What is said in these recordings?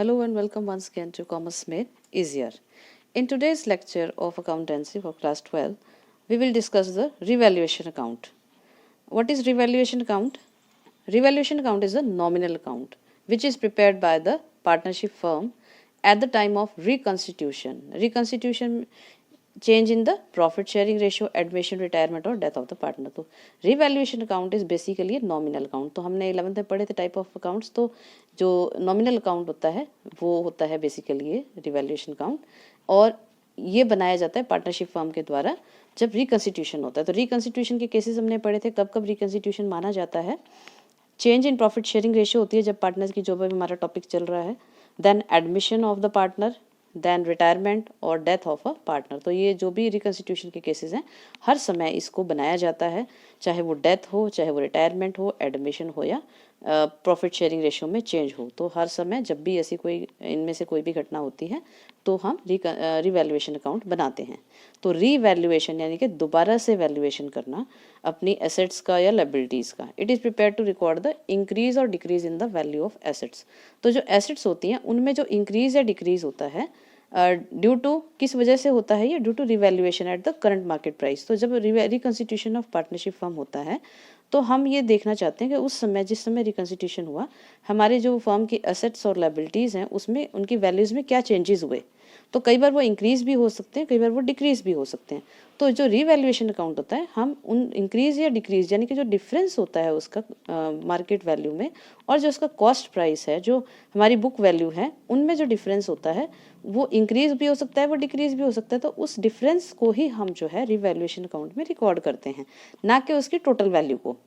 Hello and welcome once again to Commerce Made Easier. In today's lecture of accountancy for class 12, we will discuss the revaluation account. What is revaluation account? Revaluation account is a nominal account which is prepared by the partnership firm at the time of reconstitution. Reconstitution change in the profit sharing ratio, admission, retirement और death of the partner. तो revaluation account is basically nominal account. तो हमने 11th में पढ़े थे type of accounts. तो जो nominal account होता है वो होता है बेसिकली ये रिवैल्यूएशन अकाउंट, और ये बनाया जाता है पार्टनरशिप फर्म के द्वारा जब रिकन्स्टिट्यूशन होता है. तो रिकन्स्टिट्यूशन के केसेस हमने पढ़े थे. कब कब रिकन्स्टिट्यूशन माना जाता है? Change in profit sharing ratio होती है जब पार्टनर्स की, जो भी हमारा टॉपिक चल रहा है. Then admission of the partner, then retirement और डेथ ऑफ अ पार्टनर. तो ये जो भी रिकन्स्टिट्यूशन के केसेस हैं हर समय इसको बनाया जाता है, चाहे वो डेथ हो, चाहे वो रिटायरमेंट हो, एडमिशन हो या प्रॉफिट शेयरिंग रेशियो में चेंज हो. तो हर समय जब भी ऐसी कोई इनमें से कोई भी घटना होती है तो हम रिवैल्यूएशन अकाउंट बनाते हैं. तो रिवैल्यूएशन यानी कि दोबारा से वैल्यूएशन करना अपनी एसेट्स का या लायबिलिटीज़ का. It is prepare to record the increase और decrease in the value of assets. तो जो एसेट्स होती हैं उनमें जो इंक्रीज या डिक्रीज होता है ड्यू टू, किस वजह से होता है ये? Due to revaluation at the current market price. तो जब रिकन्स्टिट्यूशन ऑफ पार्टनरशिप फर्म होता है तो हम ये देखना चाहते हैं कि उस समय, जिस समय रिकन्स्टिट्यूशन हुआ, हमारे जो फर्म की एसेट्स और लायबिलिटीज़ हैं उसमें उनकी वैल्यूज़ में क्या चेंजेस हुए. तो कई बार वो इंक्रीज़ भी हो सकते हैं, कई बार वो डिक्रीज़ भी हो सकते हैं. तो जो रिवैल्यूएशन अकाउंट होता है, हम उन इंक्रीज़ या डिक्रीज़ यानी कि जो डिफरेंस होता है उसका मार्केट वैल्यू में और जो उसका कॉस्ट प्राइस है, जो हमारी बुक वैल्यू है, उनमें जो डिफरेंस होता है वो इंक्रीज़ भी हो सकता है, वो डिक्रीज़ भी हो सकता है. तो उस डिफरेंस को ही हम जो है रिवैल्यूएशन अकाउंट में रिकॉर्ड करते हैं, ना कि उसकी टोटल वैल्यू को.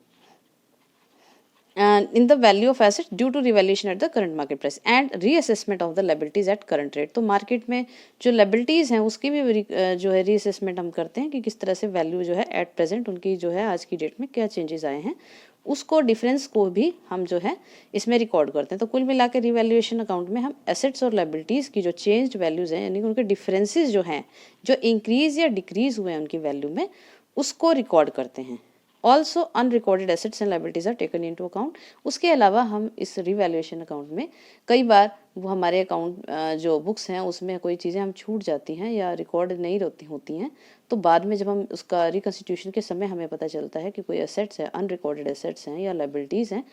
in the value of asset due to revaluation at the current market price and reassessment of the liabilities at current rate. तो मार्केट में जो liabilities हैं उसकी भी जो है रीअसेसमेंट हम करते हैं कि किस तरह से वैल्यू जो है एट प्रेजेंट उनकी जो है आज की डेट में क्या चेंजेस आए हैं, उसको डिफरेंस को भी हम जो है इसमें रिकॉर्ड करते हैं. तो कुल मिला के रिवैल्यूएशन अकाउंट में हम एसेट्स और लायबिलिटीज़ की जो चेंज्ड वैल्यूज़ हैं यानी कि उनके डिफरेंसेस जो हैं, जो इंक्रीज या डिक्रीज हुए हैं उनकी वैल्यू में, उसको रिकॉर्ड करते हैं. Also unrecorded assets and liabilities are taken into account. उसके अलावा हम इस रिवैल्यूएशन अकाउंट में कई बार वो हमारे अकाउंट जो बुक्स हैं उसमें कोई चीज़ें हम छूट जाती हैं या रिकॉर्ड नहीं होती हैं, तो बाद में जब हम उसका रिकन्स्टिट्यूशन के समय हमें पता चलता है कि कोई एसेट्स है, अनरिकॉर्डेड एसेट्स हैं या लायबिलिटीज़ हैं,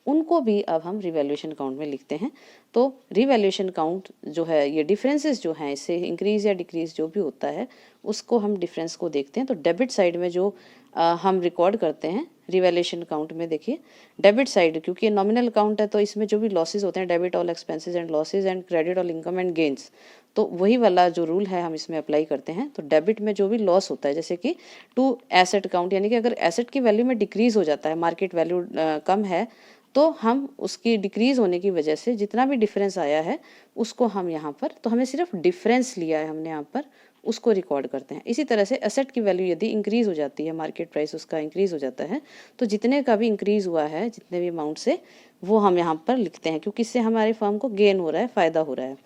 उनको भी अब हम रिवैल्यूएशन अकाउंट में लिखते हैं. तो रिवैल्यूएशन अकाउंट जो है, ये डिफरेंसेस जो हैं, इससे इंक्रीज या डिक्रीज जो भी होता है उसको हम डिफरेंस को देखते हैं. तो डेबिट साइड में जो हम रिकॉर्ड करते हैं रिवैल्यूएशन अकाउंट में, देखिए डेबिट साइड, क्योंकि ये नॉमिनल अकाउंट है तो इसमें जो भी लॉसेज होते हैं, debit all expenses and losses and credit all income and gains, तो वही वाला जो रूल है हम इसमें अप्लाई करते हैं. तो डेबिट में जो भी लॉस होता है, जैसे कि टू एसेट अकाउंट, यानी कि अगर एसेट की वैल्यू में डिक्रीज हो जाता है, मार्केट वैल्यू कम है, तो हम उसकी डिक्रीज होने की वजह से जितना भी डिफरेंस आया है उसको हम यहाँ पर, तो हमें सिर्फ डिफरेंस लिया है हमने यहाँ पर, उसको रिकॉर्ड करते हैं. इसी तरह से एसेट की वैल्यू यदि इंक्रीज हो जाती है, मार्केट प्राइस उसका इंक्रीज हो जाता है, तो जितने का भी इंक्रीज हुआ है, जितने भी अमाउंट से, वो हम यहाँ पर लिखते हैं, क्योंकि इससे हमारे फर्म को गेन हो रहा है, फ़ायदा हो रहा है.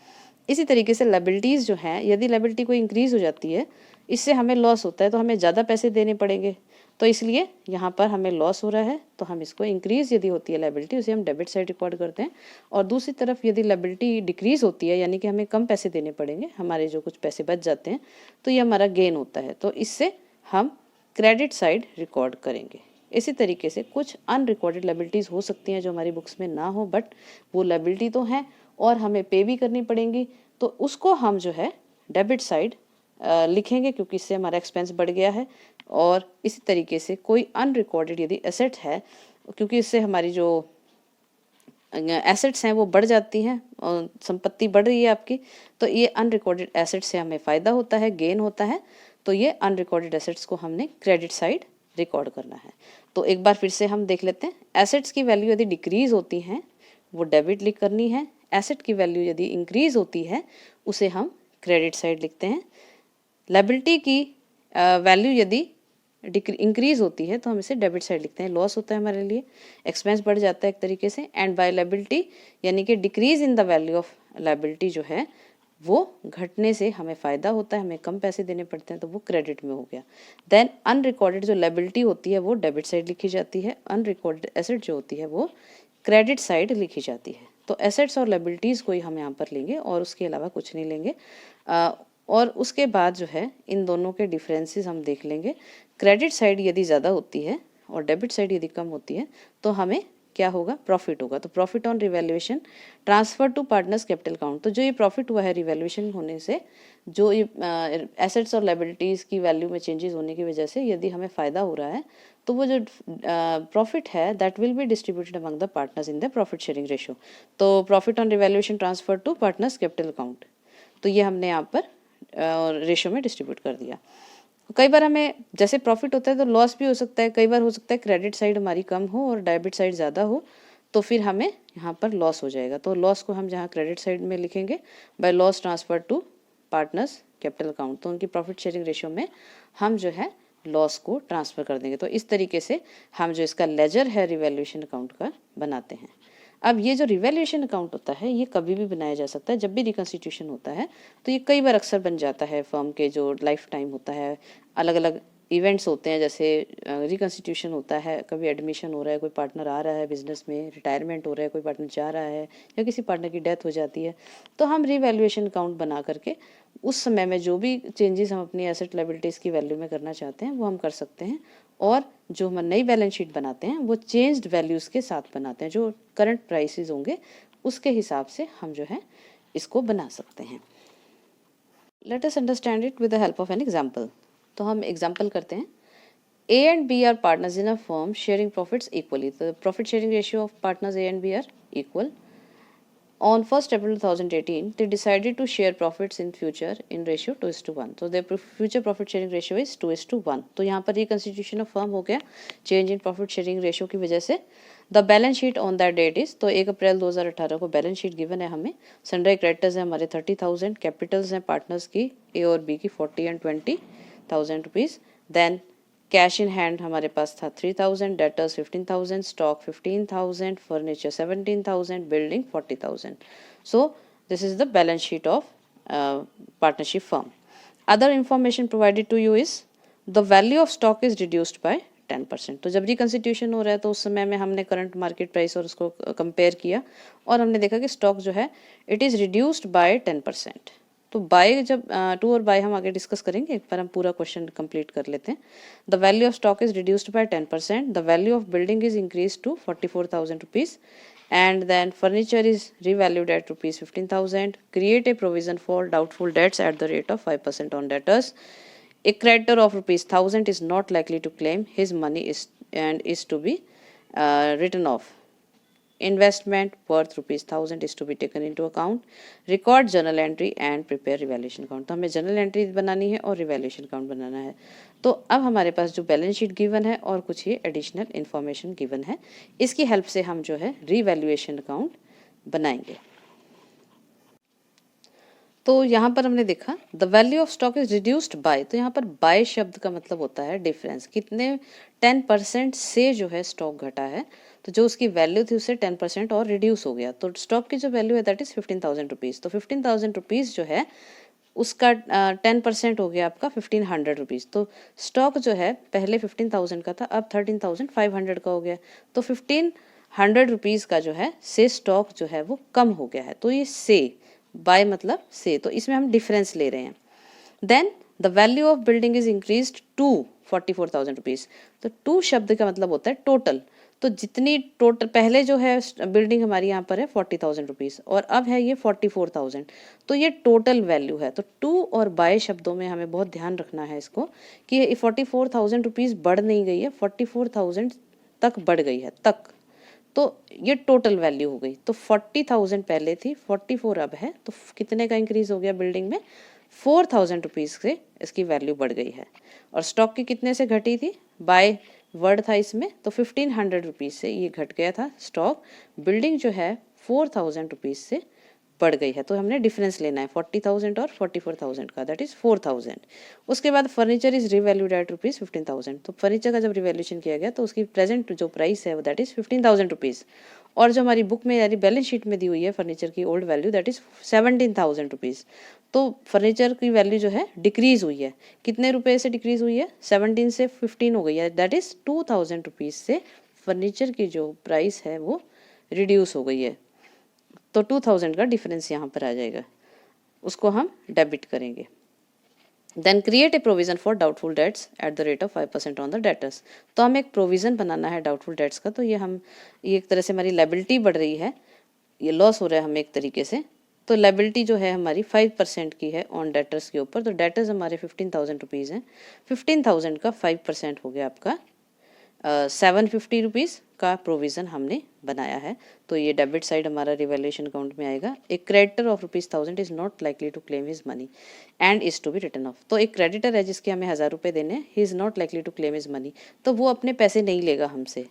इसी तरीके से लायबिलिटीज़ जो हैं, यदि लायबिलिटी कोई इंक्रीज हो जाती है, इससे हमें लॉस होता है, तो हमें ज़्यादा पैसे देने पड़ेंगे, तो इसलिए यहाँ पर हमें लॉस हो रहा है, तो हम इसको इंक्रीज यदि होती है लायबिलिटी, उसे हम डेबिट साइड रिकॉर्ड करते हैं. और दूसरी तरफ यदि लायबिलिटी डिक्रीज होती है, यानी कि हमें कम पैसे देने पड़ेंगे, हमारे जो कुछ पैसे बच जाते हैं, तो ये हमारा गेन होता है, तो इससे हम क्रेडिट साइड रिकॉर्ड करेंगे. इसी तरीके से कुछ अनरिकॉर्डेड लायबिलिटीज़ हो सकती हैं जो हमारी बुक्स में ना हो, बट वो लायबिलिटी तो हैं और हमें पे भी करनी पड़ेंगी, तो उसको हम जो है डेबिट साइड लिखेंगे, क्योंकि इससे हमारा एक्सपेंस बढ़ गया है. और इसी तरीके से कोई अनरिकॉर्डेड यदि एसेट है, क्योंकि इससे हमारी जो एसेट्स हैं वो बढ़ जाती हैं और संपत्ति बढ़ रही है आपकी, तो ये अनरिकॉर्डेड एसेट्स से हमें फ़ायदा होता है, गेन होता है. तो ये अनरिकॉर्डेड एसेट्स को हमने क्रेडिट साइड रिकॉर्ड करना है. तो एक बार फिर से हम देख लेते हैं. एसेट्स की वैल्यू यदि डिक्रीज होती हैं वो डेबिट लिख करनी है. एसेट की वैल्यू यदि इंक्रीज होती है उसे हम क्रेडिट साइड लिखते हैं. लायबिलिटी की वैल्यू यदि इंक्रीज होती है तो हम इसे डेबिट साइड लिखते हैं. लॉस होता है हमारे लिए, एक्सपेंस बढ़ जाता है एक तरीके से. एंड बाय लायबिलिटी यानी कि decrease in the value of liability जो है वो घटने से हमें फ़ायदा होता है, हमें कम पैसे देने पड़ते हैं, तो वो क्रेडिट में हो गया. देन अनरिकॉर्डेड जो लायबिलिटी होती है वो डेबिट साइड लिखी जाती है. अनरिकॉर्डेड एसेट जो होती है वो क्रेडिट साइड लिखी जाती है. तो एसेट्स और लायबिलिटीज़ को ही हम यहाँ पर लेंगे और उसके अलावा कुछ नहीं लेंगे। और उसके बाद जो है इन दोनों के डिफरेंसेस हम देख लेंगे। क्रेडिट साइड यदि ज़्यादा होती है और डेबिट साइड यदि कम होती है तो हमें क्या होगा, प्रॉफिट होगा। तो profit on revaluation transfer to partners capital account, तो जो ये प्रॉफिट हुआ है रिवैल्यूएशन होने से, जो ये एसेट्स और लायबिलिटीज़ की वैल्यू में चेंजेस होने की वजह से यदि हमें फ़ायदा हो रहा है तो वो जो प्रॉफिट है that will be distributed among the partners in the profit sharing ratio. तो profit on revaluation transfer to partners capital account, तो ये हमने यहाँ पर रेशियो में डिस्ट्रीब्यूट कर दिया। कई बार हमें जैसे प्रॉफिट होता है तो लॉस भी हो सकता है, कई बार हो सकता है क्रेडिट साइड हमारी कम हो और डेबिट साइड ज़्यादा हो, तो फिर हमें यहाँ पर लॉस हो जाएगा। तो लॉस को हम जहाँ क्रेडिट साइड में लिखेंगे by loss transfer to partners capital account, तो उनकी प्रॉफिट शेयरिंग रेशियो में हम जो है लॉस को ट्रांसफ़र कर देंगे। तो इस तरीके से हम जो इसका लेजर है रिवैल्यूएशन अकाउंट का बनाते हैं। अब ये जो रिवैल्यूएशन अकाउंट होता है ये कभी भी बनाया जा सकता है, जब भी रिकंस्टिट्यूशन होता है तो ये कई बार अक्सर बन जाता है। फर्म के जो लाइफ टाइम होता है, अलग अलग इवेंट्स होते हैं, जैसे रिकंस्टिट्यूशन होता है, कभी एडमिशन हो रहा है, कोई पार्टनर आ रहा है बिजनेस में, रिटायरमेंट हो रहा है, कोई पार्टनर जा रहा है, या किसी पार्टनर की डेथ हो जाती है, तो हम रिवैल्यूएशन अकाउंट बना करके उस समय में जो भी चेंजेस हम अपनी एसेट लायबिलिटीज़ की वैल्यू में करना चाहते हैं वो हम कर सकते हैं। और जो हम नई बैलेंस शीट बनाते हैं वो चेंज्ड वैल्यूज़ के साथ बनाते हैं, जो करंट प्राइसेस होंगे उसके हिसाब से हम जो है इसको बना सकते हैं। Let us understand it with the help of an example. तो हम एग्जांपल करते हैं। A and B are partners in a firm sharing profits equally. The profit sharing ratio of partners A and B are equal. On 1st April 2018, they decided to share profits in future in ratio 2:1. So their future profit sharing ratio is 2:1. तो यहाँ पर reconstitution of firm हो गया change in profit sharing ratio की वजह से। The balance sheet on that date is, तो 1 अप्रैल 2018 को बैलेंस शीट गिवन है हमें। सन्ड्री क्रेडिटर्स हैं हमारे 30,000, कैपिटल्स हैं पार्टनर्स की A और B की 40 and 20,000 rupees. Then cash in hand हमारे पास था 3,000, debtors 15,000, stock 15,000, furniture 17,000, building 40,000. So this is the balance sheet of partnership firm. Other information provided to you is the value of stock is reduced by 10%. तो जब reconstitution हो रहा है तो उस समय में हमने करंट मार्केट प्राइस और उसको कंपेयर किया और हमने देखा कि स्टॉक जो है इट इज़ रिड्यूस्ड बाय 10%। तो बाय जब टू और बाय हम आगे डिस्कस करेंगे, एक बार हम पूरा क्वेश्चन कंप्लीट कर लेते हैं। The value of stock is reduced by 10%, the value of building is increase to 44,000 rupees, and then furniture is revalued at rupees 15,000. Create a provision for doubtful debts at the rate of 5% on debtors. A creditor of rupees 1,000 is not likely to claim his money is to be written off. Investment worth rupees 1,000 is to be taken into account. Record journal entry and prepare revaluation account. तो हमें journal entry बनानी है और revaluation account बनाना है। तो अब हमारे पास जो बैलेंस शीट गिवन है और कुछ ये एडिशनल इन्फॉर्मेशन गिवन है, इसकी हेल्प से हम जो है रिवैल्यूएशन अकाउंट बनाएंगे। तो यहाँ पर हमने देखा the value of stock is reduced bye, तो यहाँ पर बाय शब्द का मतलब होता है डिफरेंस, कितने 10% से जो है स्टॉक घटा है, तो जो उसकी वैल्यू थी उससे 10% और रिड्यूस हो गया। तो स्टॉक की जो वैल्यू है दैट इज 15,000 रुपीज़। तो 15,000 रुपीज़ जो है उसका 10% हो गया आपका 1,500 रुपीज़। तो स्टॉक जो है पहले 15,000 का था, अब 13,500 का हो गया। तो 1,500 रुपीज़ का जो है से स्टॉक जो है वो कम हो गया है। तो ये से बाय मतलब से, तो इसमें हम डिफरेंस ले रहे हैं। Then the value of building is increase to 44,000 rupees. तो टू शब्द का मतलब होता है टोटल, तो जितनी टोटल पहले जो है बिल्डिंग हमारी यहाँ पर है 40,000 रुपीज़ और अब है ये 44,000, तो ये टोटल वैल्यू है। तो टू और बाय शब्दों में हमें बहुत ध्यान रखना है इसको कि 44,000 रुपीज़ बढ़ नहीं गई है, 44,000 तक बढ़ गई है तक, तो ये टोटल वैल्यू हो गई। तो 40,000 पहले थी, 44 अब है, तो कितने का इंक्रीज हो गया बिल्डिंग में, 4,000 रुपीज़ से इसकी वैल्यू बढ़ गई है। और स्टॉक की कितने से घटी थी, बाय वर्ड था इसमें, तो 1,500 रुपीज़ से ये घट गया था स्टॉक। बिल्डिंग जो है 4,000 रुपीज़ से बढ़ गई है, तो हमने डिफरेंस लेना है 40,000 और 44,000 का, दैट इज़ 4,000। उसके बाद furniture is revalued at rupees 15,000। तो फर्नीचर का जब रिवैल्यूशन किया गया तो उसकी प्रेजेंट जो प्राइस है वो दैट इज़ 15,000 रुपीज़, और जो हमारी बुक में यानी बैलेंस शीट में दी हुई है फर्नीचर की old value that is 17,000 rupees. तो फर्नीचर की वैल्यू जो है डिक्रीज़ हुई है, कितने रुपए से डिक्रीज़ हुई है, 17 से 15 हो गई है, दैट इज़ 2,000 रुपीज़ से फर्नीचर की जो प्राइस है वो रिड्यूस हो गई है। तो 2000 का डिफरेंस यहाँ पर आ जाएगा, उसको हम डेबिट करेंगे। Then create a provision for doubtful debts at the rate of 5% on the debtors. तो हमें एक प्रोविजन बनाना है डाउटफुल डेट्स का। तो ये एक तरह से हमारी लायबिलिटी बढ़ रही है, ये लॉस हो रहा है हमें एक तरीके से। तो लायबिलिटी जो है हमारी 5% की है ऑन डेटर्स के ऊपर। तो डेटर्स हमारे 15,000 रुपीज़ हैं। 15,000 का 5% हो गया आपका 750 रुपीज़ का प्रोविज़न हमने बनाया है। तो ये डेबिट साइड हमारा रिवैल्यूएशन अकाउंट में आएगा। एक creditor of ₹1000 is not likely to claim his money and is to be written off. तो एक क्रेडिटर है जिसके हमें 1000 रुपये देने हैं, he is not likely to claim his money, तो वो अपने पैसे नहीं लेगा हमसे,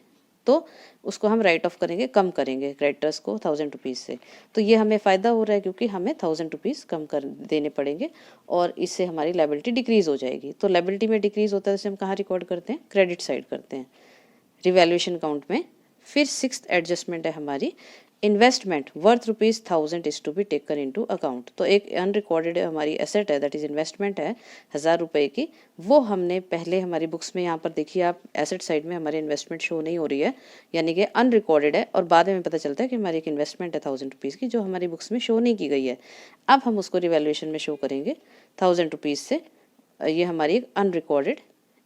तो उसको हम राइट ऑफ करेंगे, कम करेंगे क्रेडिटर्स को 1000 रुपीज़ से। तो ये हमें फ़ायदा हो रहा है क्योंकि हमें 1000 रुपीज़ कम कर देने पड़ेंगे और इससे हमारी लायबिलिटी डिक्रीज़ हो जाएगी। तो लायबिलिटी में डिक्रीज़ होता है तो हम कहाँ रिकॉर्ड करते हैं, क्रेडिट साइड करते हैं रिवैल्यूएशन अकाउंट में। फिर 6th एडजस्टमेंट है हमारी investment worth ₹1000 is to be taken into account. तो एक अनरिकॉर्डेड हमारी एसेट है, दैट इज इन्वेस्टमेंट है 1000 रुपये की, वो हमने पहले हमारी बुक्स में, यहाँ पर देखिए आप एसेट साइड में हमारी इन्वेस्टमेंट शो नहीं हो रही है, यानी कि अनरिकॉर्डेड है, और बाद में पता चलता है कि हमारी एक इन्वेस्टमेंट है 1000 रुपीज़ की जो हमारी बुक्स में शो नहीं की गई है। अब हम उसको रिवैल्यूएशन में शो करेंगे 1000 रुपीज़ से। ये हमारी एक अनरिकॉर्डेड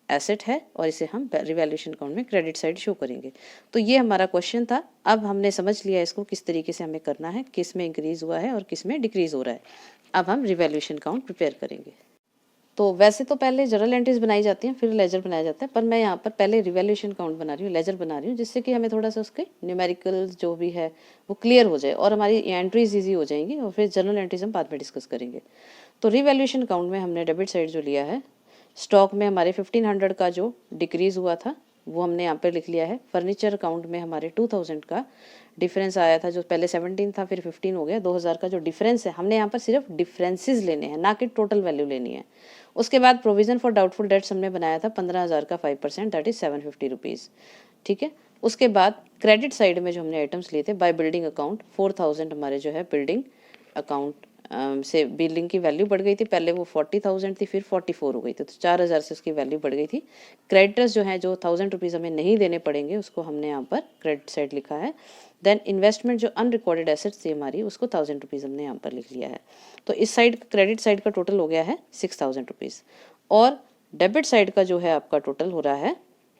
एसेट है और इसे हम रिवैल्यूएशन अकाउंट में क्रेडिट साइड शो करेंगे। तो ये हमारा क्वेश्चन था। अब हमने समझ लिया इसको किस तरीके से हमें करना है, किस में इंक्रीज हुआ है और किस में डिक्रीज हो रहा है। अब हम रिवैल्यूएशन अकाउंट प्रिपेयर करेंगे। तो वैसे तो पहले जर्नल एंट्रीज बनाई जाती हैं, फिर लेजर बनाया जाता है, पर मैं यहाँ पर पहले रिवैल्यूएशन अकाउंट बना रही हूँ, लेजर बना रही हूँ, जिससे कि हमें थोड़ा सा उसके न्यूमेरिकल जो भी है वो क्लियर हो जाए और हमारी एंट्रीज ईजी हो जाएंगी, और फिर जर्नल एंट्रीज हम बाद में डिस्कस करेंगे। तो रिवैल्यूएशन अकाउंट में हमने डेबिट साइड जो लिया है, स्टॉक में हमारे 1500 का जो डिक्रीज़ हुआ था वो हमने यहाँ पर लिख लिया है। फर्नीचर अकाउंट में हमारे 2000 का डिफरेंस आया था, जो पहले 17 था फिर 15 हो गया। 2000 का जो डिफरेंस है, हमने यहाँ पर सिर्फ डिफरेंसेस लेने हैं, ना कि टोटल वैल्यू लेनी है। उसके बाद प्रोविजन फॉर डाउटफुल डेट्स हमने बनाया था 15,000 का 5%, दैट इज 750 रुपीज़, ठीक है। उसके बाद क्रेडिट साइड में जो हमने आइटम्स लिए थे, बाय बिल्डिंग अकाउंट 4000 हमारे जो है बिल्डिंग अकाउंट से बिल्डिंग की वैल्यू बढ़ गई थी। पहले वो 40,000 थी, फिर 44 हो गई थी, तो 4000 से उसकी वैल्यू बढ़ गई थी। क्रेडिटर्स जो है, जो 1000 रुपीज़ हमें नहीं देने पड़ेंगे, उसको हमने यहाँ पर क्रेडिट साइड लिखा है। देन इन्वेस्टमेंट जो अनरिकॉर्डेड एसेट्स थी हमारी, उसको 1000 रुपीज़ हमने यहाँ पर लिख लिया है। तो इस साइड क्रेडिट साइड का टोटल हो गया है 6000 रुपीज़, और डेबिट साइड का जो है आपका टोटल हो रहा है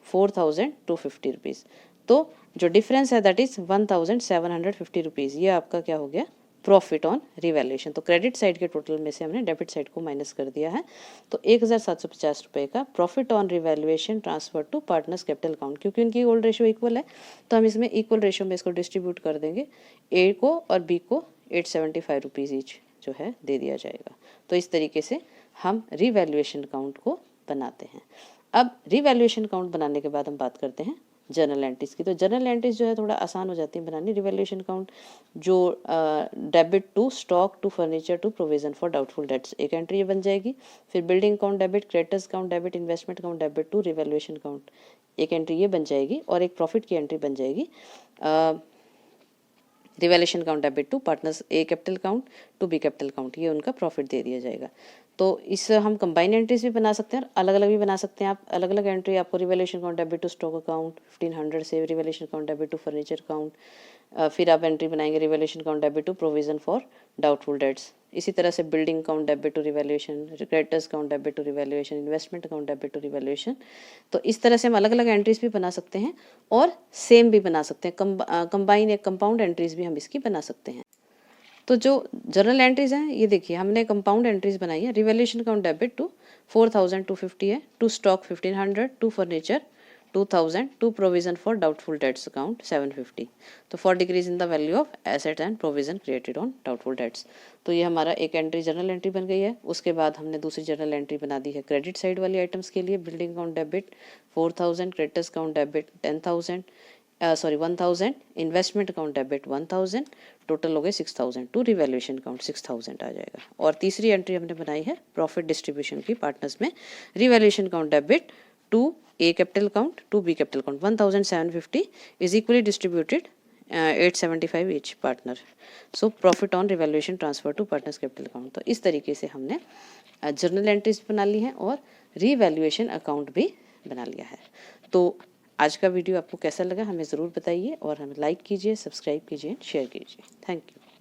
4250 रुपीज़। तो जो डिफरेंस है दैट इज़ 1750 रुपीज़, ये आपका क्या हो गया, प्रॉफिट ऑन रिवैल्यूएशन। तो क्रेडिट साइड के टोटल में से हमने डेबिट साइड को माइनस कर दिया है। तो 1750 रुपये का profit on revaluation transfer to partners capital account. क्योंकि उनकी गोल्ड रेशियो इक्वल है, तो हम इसमें इक्वल रेशियो में इसको डिस्ट्रीब्यूट कर देंगे। ए को और बी को 875 रुपीज़ ईच जो है दे दिया जाएगा। तो इस तरीके से हम रिवैल्यूएशन अकाउंट को बनाते हैं। अब रिवैल्यूएशन अकाउंट बनाने के बाद हम बात करते हैं जर्नल एंट्रीज की। तो जर्नल एंट्रीज जो है थोड़ा आसान हो जाती है बनानी। रिवैल्यूएशन अकाउंट जो debit to stock to furniture to provision for doubtful debts, एक एंट्री बन जाएगी। फिर building account debit, creditors account debit, investment account debit to revaluation account, एक एंट्री ये बन जाएगी, और एक प्रॉफिट की एंट्री बन जाएगी revaluation account debit to partners A capital account to B capital account, ये उनका प्रॉफिट दे दिया जाएगा। तो इस हम कंबाइन एंट्रीज भी बना सकते हैं और अलग अलग भी बना सकते हैं। आप अलग अलग एंट्री आपको revaluation account debit to stock account 1500 से, revaluation account debit to furniture account, फिर आप एंट्री बनाएंगे revaluation account debit to provision for doubtful debts. इसी तरह से building account debit to revaluation, creditors account debit to revaluation, investment account debit to revaluation. तो इस तरह से हम अलग अलग एंट्रीज भी बना सकते हैं और सेम भी बना सकते हैं। कंबाइन या कंपाउंड एंट्रीज भी हम इसकी बना सकते हैं। तो जो जर्नल एंट्रीज हैं, ये देखिए हमने कंपाउंड एंट्रीज बनाई है। रिवैल्यूएशन अकाउंट डेबिट टू 4250 है, to stock 1500, to furniture 2000, to provision for doubtful debts account 750। तो for decrease in the value of asset and provision created on doubtful debts. तो ये हमारा एक एंट्री जर्नल एंट्री बन गई है। उसके बाद हमने दूसरी जर्नल एंट्री बना दी है क्रेडिट साइड वाली आइटम्स के लिए। Building account debit 4000, creditors account debit 10,000, 1000, investment account debit 1000, total हो गए 6000, टू रिवैल्यूएशन अकाउंट 6000 आ जाएगा। और तीसरी एंट्री हमने बनाई है प्रॉफिट डिस्ट्रीब्यूशन की पार्टनर्स में। Revaluation account debit to A capital account to B capital account 1750 is equally distributed 875 each partner. So profit on revaluation transfer to partners capital account. तो इस तरीके से हमने जर्नल एंट्रीज बना ली हैं और रिवैल्यूएशन अकाउंट भी बना लिया है। तो आज का वीडियो आपको कैसा लगा हमें ज़रूर बताइए, और हमें लाइक कीजिए, सब्सक्राइब कीजिए, शेयर कीजिए। Thank you.